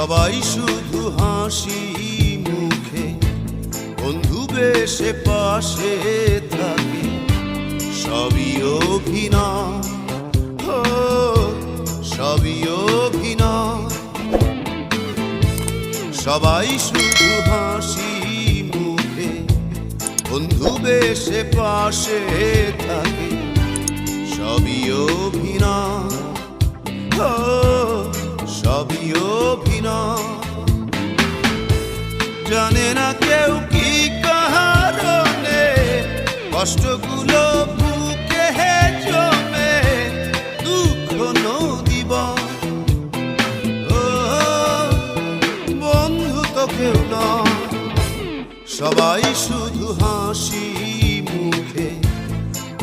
সবাই শুধু হাসি মুখে বন্ধু বেশে পাশে থাকে, সবই অভিনয়, সবই অভিনয়। সবাই শুধু হাসি মুখে বন্ধু বেশে পাশে থাকে, সবই অভিনয়, সবই অভিনয়। জানে না কেউ কি কারণে কষ্টগুলো বুকে জমে, দুঃখ নদী বন্ধু তো কেউ নয়। সবাই শুধু হাসি মুখে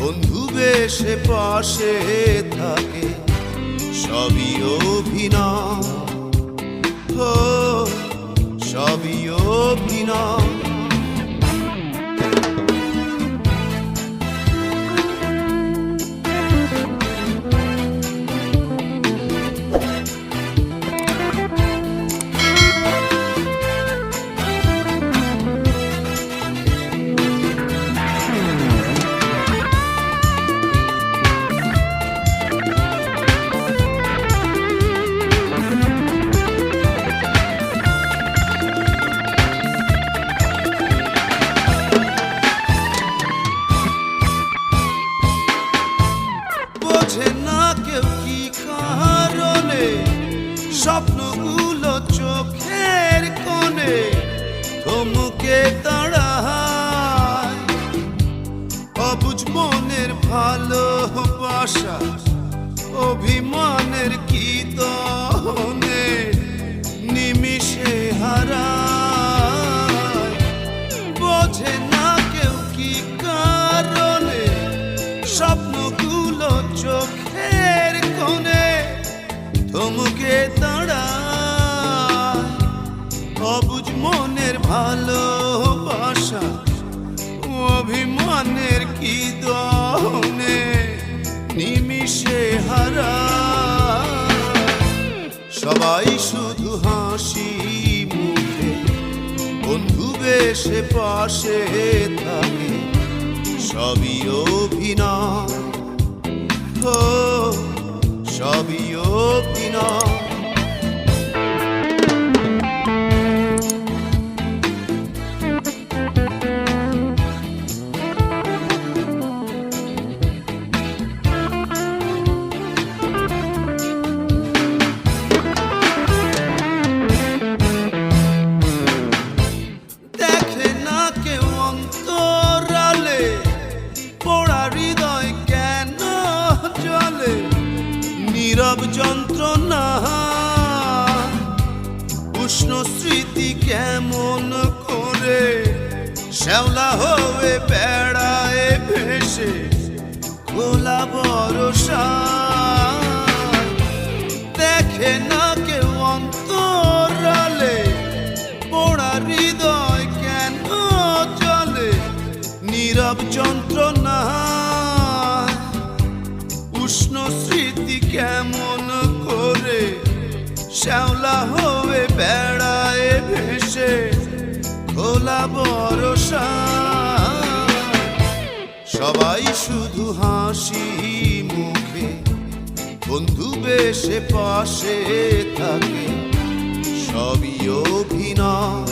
বন্ধু বেশে পাশে থাকে, সবই অভিনয়, সবই অভিনয়। বোঝে না কেউ কি কারণে স্বপ্নগুলো চোখের কোণে থমকে দাঁড়ায়, অবুঝ মনের ভালোবাসা অভিমানের কি দহনে নিমিষে হারায়। বোঝে না কেউ কি কারণে স্বপ্নগুলো চোখের কোণে থমকে দাঁড়ায়, অবুঝ মনের ভালোবাসা অভিমানের কি দহনে নিমিষে হারায়। সবাই শুধু হাসি মুখে বন্ধু বেশে পাশে থাকে, সবই অভিনয়, সবই অভিনয়। দেখে না কেউ অন্তরালে পোড়া হৃদয় কেন জ্বলে, নীরব যন্ত্রণা উষ্ণ স্মৃতি কেমন করে শ্যাওলা হয়ে বেড়ায় ভেসে খোলা ভরসা। দেখে না কেউ অন্তরালে পোড়া হৃদয় কেন জ্বলে, নীরব যন্ত্রণা উষ্ণ স্মৃতি কেমন করে শ্যাওলা হয়ে বেড়ায় ভেসে খোলা ভরসা। সবাই শুধু হাসি মুখে বন্ধু বেশে পাশে থাকে, সবই অভিনয়,